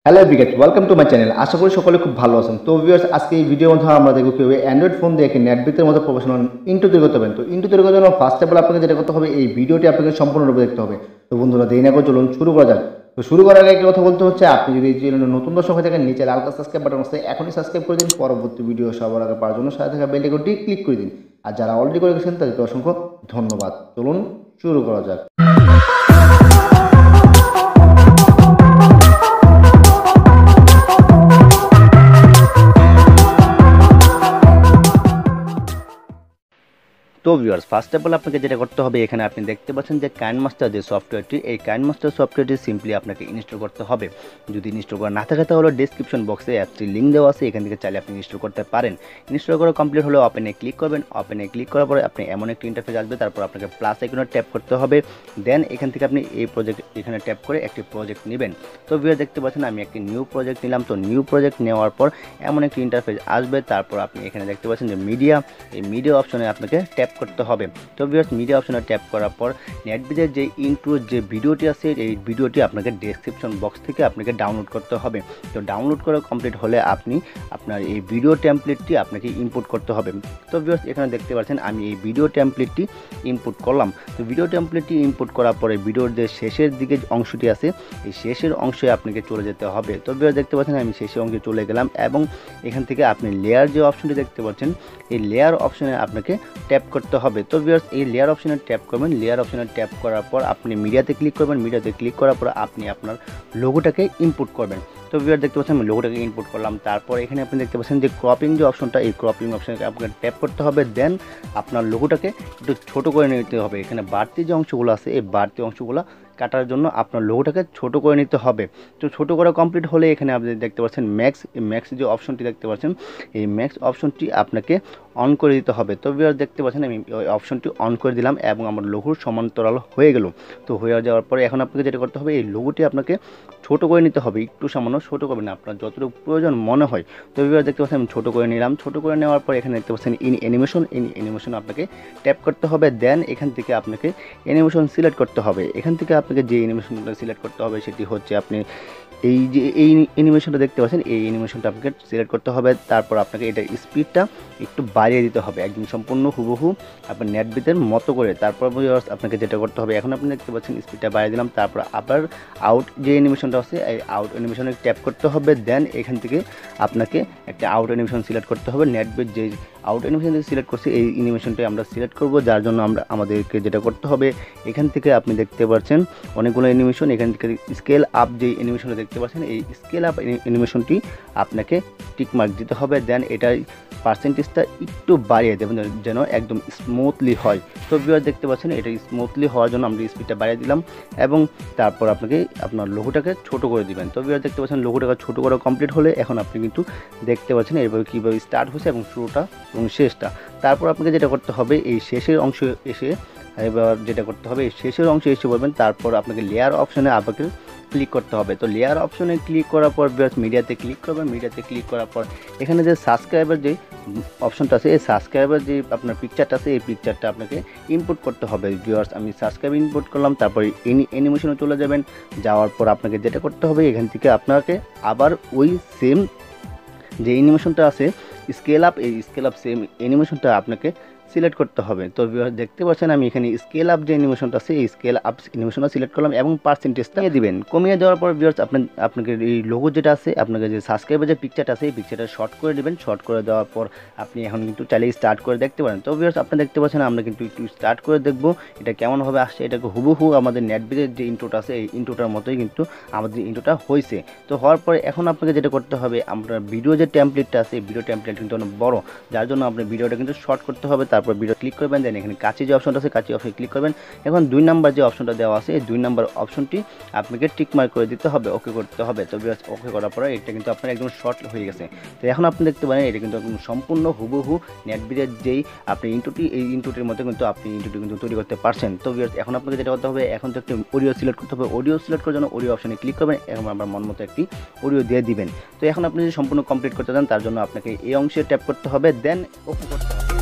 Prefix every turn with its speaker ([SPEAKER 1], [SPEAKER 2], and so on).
[SPEAKER 1] Hello বিগেট welcome to my channel. আশা করি সকলে খুব ভালো আছেন। তো ভিউয়ার্স, আজকে এই ভিডিওর মধ্যে আমরা দেখব কীভাবে অ্যান্ড্রয়েড ফোন দিয়ে একটি নেটবিদের মতো প্রফেশনাল ইন্ট্রো তৈরি করতে পারেন। তো ইন্ট্রো তৈরি করার জন্য ফার্স্ট অফ অল আপনাকে যেটা করতে হবে, এই ভিডিওটি আপনাকে সম্পূর্ণরূপে দেখতে হবে। তো বন্ধুরা, দেরি না করে চলুন শুরু করা যাক। তো শুরু করার আগে একটা কথা বলতে হচ্ছে, আপনি যদি এই চ্যানেলে নতুন দর্শক হয়ে থাকেন, নিচে লাল সাবস্ক্রাইব বাটন আছে, এখনই সাবস্ক্রাইব করে দিন। পরবর্তী ভিডিও সবার আগে পাওয়ার জন্য সাথে থাকা বেল আইকনটি ক্লিক করে দিন। আর যারা অলরেডি করে গেছেন তাদেরকে অসংখ্য ধন্যবাদ। চলুন শুরু করা যাক। তো ভিউয়ার্স, ফার্স্ট অফ অল আপনাকে যেটা করতে হবে, এখানে আপনি দেখতে পাচ্ছেন যে কাইনমাস্টার যে সফটওয়্যারটি, এই কাইনমাস্টার সফটওয়্যারটি সিম্পলি আপনাকে ইনস্টল করতে হবে। যদি ইনস্টল করা না থাকে তাহলে ডেসক্রিপশন বক্সে অ্যাপটির লিঙ্ক দেওয়া আছে, এখান থেকে চাইলে আপনি ইনস্টল করতে পারেন। ইনস্টল করা কমপ্লিট হলে ওপেনে ক্লিক করবেন। ওপেনে ক্লিক করার পরে আপনি এমন একটি ইন্টারফেস আসবে, তারপর আপনাকে প্লাস আইকনে ট্যাপ করতে হবে। দেন এখান থেকে আপনি এই প্রজেক্ট এখানে ট্যাপ করে একটি প্রজেক্ট নেবেন। তো ভিউয়ার্স, দেখতে পাচ্ছেন আমি একটি নিউ প্রজেক্ট নিলাম। তো নিউ প্রজেক্ট নেওয়ার পর এমন একটি ইন্টারফেস আসবে, তারপর আপনি এখানে দেখতে পাচ্ছেন যে মিডিয়া, এই মিডিয়া অপশনে আপনাকে ট্যাপ করতে হবে। তো ভিউয়ার্স, মিডিয়া অপশনে ট্যাপ করার পর নেটবিদের যে ইন্ট্রোর যে ভিডিওটি আছে, এই ভিডিওটি আপনাকে ডেসক্রিপশন বক্স থেকে আপনাকে ডাউনলোড করতে হবে। তো ডাউনলোড করা কমপ্লিট হলে আপনি আপনার এই ভিডিও টেমপ্লেটটি আপনাকে ইনপুট করতে হবে। তো ভিউয়ার্স, এখানে দেখতে পাচ্ছেন আমি এই ভিডিও টেমপ্লেটটি ইনপুট করলাম। তো ভিডিও টেমপ্লেটটি ইনপুট করার পরে ভিডিওর যে শেষের দিকে অংশটি আছে, এই শেষের অংশে আপনাকে চলে যেতে হবে। তো ভিউয়ার্স, দেখতে পাচ্ছেন আমি শেষের অংশে চলে গেলাম এবং এখান থেকে আপনি লেয়ার যে অপশনটি দেখতে পাচ্ছেন, এই লেয়ার অপশনে আপনাকে ট্যাপ করতে হবে। তো ভিউয়ার্স, এই লেয়ার অপশনে ট্যাপ করবেন। লেয়ার অপশনে ট্যাপ করার পর আপনি মিডিয়াতে ক্লিক করবেন। মিডিয়াতে ক্লিক করার পর আপনি আপনার লোগোটাকে ইনপুট করবেন। তো ভিউয়ার, দেখতে পাচ্ছেন আমি লোগোটাকে ইনপুট করলাম। তারপর এখানে আপনি দেখতে পাচ্ছেন যে ক্রপিং যে অপশনটা, এই ক্রপিং অপশনে আপনাকে ট্যাপ করতে হবে। দেন আপনার লোগোটাকে একটু ছোট করে নিতে হবে। এখানে বাড়তি যে অংশগুলো আছে, এই বাড়তি অংশগুলো কাটার জন্য আপনার লোগোটাকে ছোট করে নিতে হবে। তো ছোট করা কমপ্লিট হলে এখানে আপনি দেখতে পাচ্ছেন ম্যাক্স, এই ম্যাক্স যে অপশনটি দেখতে পাচ্ছেন, এই ম্যাক্স অপশনটি আপনাকে অন করে দিতে হবে। তো ভিউয়ার, দেখতে পাচ্ছেন আমি ওই অপশনটি অন করে দিলাম এবং আমার লোগোর সমান্তরাল হয়ে গেল। তো হয়ে যাওয়ার পরে এখন আপনাকে যেটা করতে হবে, এই লোগোটি আপনাকে ছোট করে নিতে হবে। একটু সামান্য ছোট করবেন না, আপনার যতটুকু প্রয়োজন মনে হয়। তো ভিউয়ার, দেখতে পাচ্ছেন আমি ছোট করে নিলাম। ছোট করে নেওয়ার পর এখানে দেখতে পাচ্ছেন ইন অ্যানিমেশন আপনাকে ট্যাপ করতে হবে। দেন এখান থেকে আপনাকে অ্যানিমেশন সিলেক্ট করতে হবে। এখান থেকে আপনাকে যে অ্যানিমেশনটা সিলেক্ট করতে হবে সেটি হচ্ছে, আপনি এই যে এই অ্যানিমেশনটা দেখতে পাচ্ছেন, এই অ্যানিমেশনটা আপনাকে সিলেক্ট করতে হবে। তারপর আপনাকে এটার স্পিডটা একটু বাড়িয়ে দিতে হবে, একদম সম্পূর্ণ হুবহু আপনার নেটবিদের মতো করে। তারপর আপনাকে যেটা করতে হবে, এখন আপনি দেখতে পাচ্ছেন স্পিডটা বাড়িয়ে দিলাম। তারপর আবার আউট যে অ্যানিমেশনটা আছে, এই আউট অ্যানিমেশনে ট্যাপ করতে হবে। দেন এখান থেকে আপনাকে একটা আউট অ্যানিমেশন সিলেক্ট করতে হবে। নেটবিদ যে আউট অ্যানিমেশন সিলেক্ট করছি, এই অ্যানিমেশনটাই আমরা সিলেক্ট করব, যার জন্য আমাদেরকে যেটা করতে হবে, এখান থেকে আপনি দেখতে পাচ্ছেন অনেকগুলো অ্যানিমেশন। এখান থেকে স্কেল আপ যে অ্যানিমেশনটা দেখতে পাচ্ছেন, এই স্কেল আপ অ্যানিমেশনটি আপনাকে টিকমার্ক দিতে হবে। দেন এটার পার্সেন্টেজটা একটু বাড়িয়ে দেবেন যেন একদম স্মুথলি হয়। তো ভিউয়ার, দেখতে পাচ্ছেন এটা স্মুথলি হওয়ার জন্য আমরা স্পিডটা বাড়িয়ে দিলাম এবং তারপর আপনাকে আপনার লোগোটাকে ছোট করে দিবেন। তো ভিউয়ার, দেখতে পাচ্ছেন লোগোটাকে ছোট করা কমপ্লিট হলে এখন আপনি কিন্তু দেখতে পাচ্ছেন এভাবে কীভাবে স্টার্ট হয়েছে এবং শুরুটা এবং শেষটা। তারপর আপনাকে যেটা করতে হবে, এই শেষের অংশ এসে এবার যেটা করতে হবে, এই শেষের অংশে এসে বলবেন। তারপর আপনাকে লেয়ার অপশনে আপনাকে ক্লিক করতে হবে। তো লেয়ার অপশনে ক্লিক করার পর মিডিয়াতে ক্লিক করবেন। মিডিয়াতে ক্লিক করার পর এখানে যে সাবস্ক্রাইবার যে অপশনটা আছে, এই সাবস্ক্রাইবার যে আপনার পিকচারটা আছে, এই পিকচারটা আপনাকে ইনপুট করতে হবে। ভিউয়ার্স, আমি সাবস্ক্রাইব ইনপুট করলাম। তারপর অ্যানিমেশনে চলে যাবেন। যাওয়ার পর আপনাকে যেটা করতে হবে, এখান থেকে আপনাকে আবার ওই সেম যে অ্যানিমেশনটা আছে স্কেল আপ, এই স্কেল আপ সেম অ্যানিমেশনটা আপনাকে সিলেক্ট করতে হবে। তো দেখতে পাচ্ছেন আমি এখানে স্কেল আপ যে অ্যানিমেশনটা আছে, এই স্কেল আপ অ্যানিমেশনটা সিলেক্ট করলাম এবং পার্সেন্টেজটা দিবেন। কমিয়ে দেওয়ার পর ভিউয়ার্স, আপনাকে এই লোগো যেটা আছে, আপনাকে যে সাবস্ক্রাইবার যে পিকচারটা আছে, এই পিকচারটা শর্ট করে দেবেন। শর্ট করে দেওয়ার পর আপনি এখন কিন্তু চাইলে স্টার্ট করে দেখতে পারেন। তো ভিউয়ার্স, আপনি দেখতে পাচ্ছেন আমরা কিন্তু একটু স্টার্ট করে দেখবো এটা কেমনভাবে আসছে। এটাকে হুবহু আমাদের নেটবিদের যে ইন্ট্রোটা আছে, এই ইন্ট্রোটার মতোই কিন্তু আমাদের ইন্ট্রোটা হয়েছে। তো হওয়ার পরে এখন আপনাকে যেটা করতে হবে, আপনার ভিডিও যে টেমপ্লেটটা আছে, এই ভিডিও টেমপ্লেট কিন্তু অনেক বড়, যার জন্য আপনার ভিডিওটা কিন্তু শর্ট করতে হবে। তারপর ভিডিও ক্লিক করবেন। দেন এখানে কাছে যে অপশনটা আছে, কাছে অপশনে ক্লিক করবেন। এখন 2 নাম্বার যে অপশনটা দেওয়া আছে, এই 2 নাম্বার অপশনটি আপনাকে টিক মার্ক করে দিতে হবে, ওকে করতে হবে। তো ওকে করার পরে এটা কিন্তু আপনার একদম শর্ট হয়ে গেছে। তো এখন আপনি দেখতে পারেন এটা কিন্তু একদম সম্পূর্ণ হুবহু নেটবিদের যেই আপনি ইন্ট্রোটি, এই ইন্ট্রোটির মধ্যে কিন্তু আপনি ইন্ট্রোটি কিন্তু তৈরি করতে পারছেন। তো এখন আপনাকে যেটা করতে হবে, এখন তো একটি অডিও সিলেক্ট করতে হবে। অডিও সিলেক্ট করার জন্য অডিও অপশনে ক্লিক করবেন এবং আপনার মন মতো একটি অডিও দিয়ে দিবেন। তো এখন আপনি যদি সম্পূর্ণ কমপ্লিট করতে চান, তার জন্য আপনাকে এই অংশে ট্যাপ করতে হবে। দেন ওকে করতে হবে।